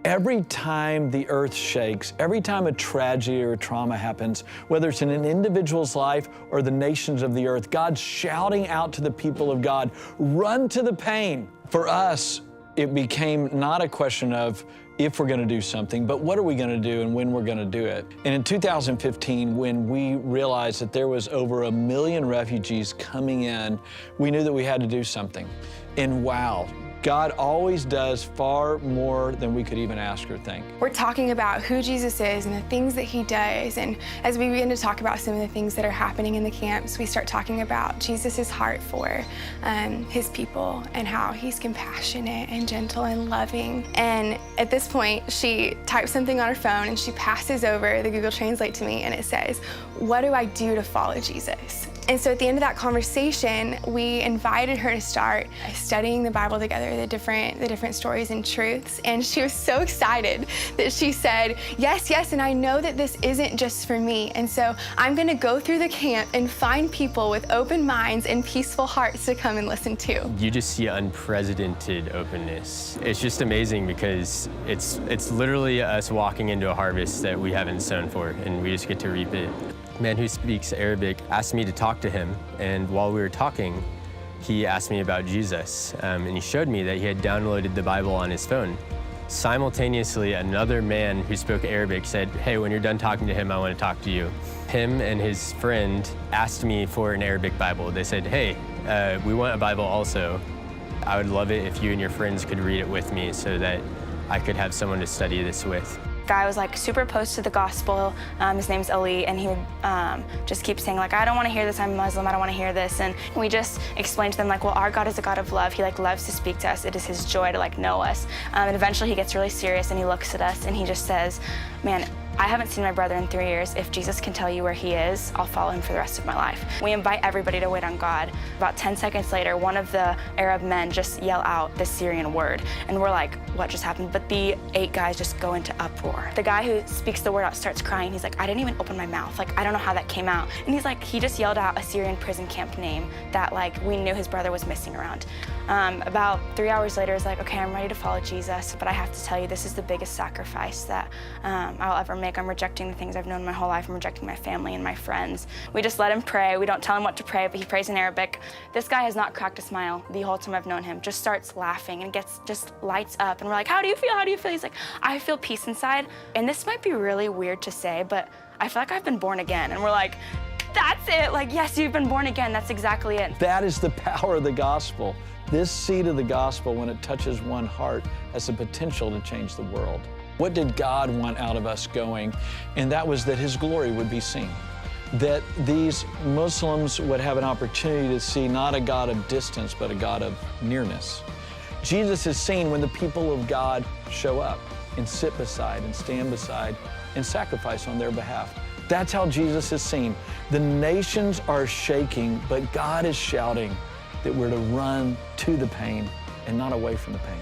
Every time the earth shakes, every time a tragedy or a trauma happens, whether it's in an individual's life or the nations of the earth, God's shouting out to the people of God, run to the pain. For us, it became not a question of if we're going to do something, but what are we going to do and when we're going to do it. And in 2015, when we realized that there was over 1 million refugees coming in, we knew that we had to do something. And wow, God always does far more than we could even ask or think. We're talking about who Jesus is and the things that he does. And as we begin to talk about some of the things that are happening in the camps, we start talking about Jesus's heart for his people and how he's compassionate and gentle and loving. And at this point, she types something on her phone and she passes over the Google Translate to me, and it says, "What do I do to follow Jesus?" And so at the end of that conversation, we invited her to start studying the Bible together, the different stories and truths. And she was so excited that she said, yes, and I know that this isn't just for me. And so I'm gonna go through the camp and find people with open minds and peaceful hearts to come and listen to. You just see unprecedented openness. It's just amazing because it's literally us walking into a harvest that we haven't sown for, and we just get to reap it. A man who speaks Arabic asked me to talk to him, and while we were talking, he asked me about Jesus, and he showed me that he had downloaded the Bible on his phone. Simultaneously, another man who spoke Arabic said, "Hey, when you're done talking to him, I want to talk to you." Him and his friend asked me for an Arabic Bible. They said, "Hey, we want a Bible also. I would love it if you and your friends could read it with me so that I could have someone to study this with." Guy was like super opposed to the gospel. His name's Ali, and he would just keep saying like, "I don't want to hear this. I'm Muslim. I don't want to hear this." And we just explained to them like, well, our God is a God of love. He like loves to speak to us. It is his joy to like know us. And eventually he gets really serious and he looks at us and he just says, "Man, I haven't seen my brother in 3 years. If Jesus can tell you where he is, I'll follow him for the rest of my life." We invite everybody to wait on God. About 10 seconds later, one of the Arab men just yell out the Syrian word. And we're like, what just happened? But the 8 guys just go into uproar. The guy who speaks the word out starts crying. He's like, "I didn't even open my mouth. Like, I don't know how that came out." And he's like, he just yelled out a Syrian prison camp name that like we knew his brother was missing around. About 3 hours later, it's like, okay, I'm ready to follow Jesus, but I have to tell you, this is the biggest sacrifice that I'll ever make. I'm rejecting the things I've known my whole life. I'm rejecting my family and my friends. We just let him pray. We don't tell him what to pray, but he prays in Arabic. This guy has not cracked a smile the whole time I've known him. Just starts laughing and just lights up. And we're like, "How do you feel? How do you feel?" He's like, "I feel peace inside." And this might be really weird to say, but I feel like I've been born again. And we're like, that's it. Like, yes, you've been born again. That's exactly it. That is the power of the gospel. This seed of the gospel, when it touches one heart, has the potential to change the world. What did God want out of us going? And that was that his glory would be seen. That these Muslims would have an opportunity to see not a God of distance, but a God of nearness. Jesus is seen when the people of God show up and sit beside and stand beside and sacrifice on their behalf. That's how Jesus is seen. The nations are shaking, but God is shouting that we're to run to the pain and not away from the pain.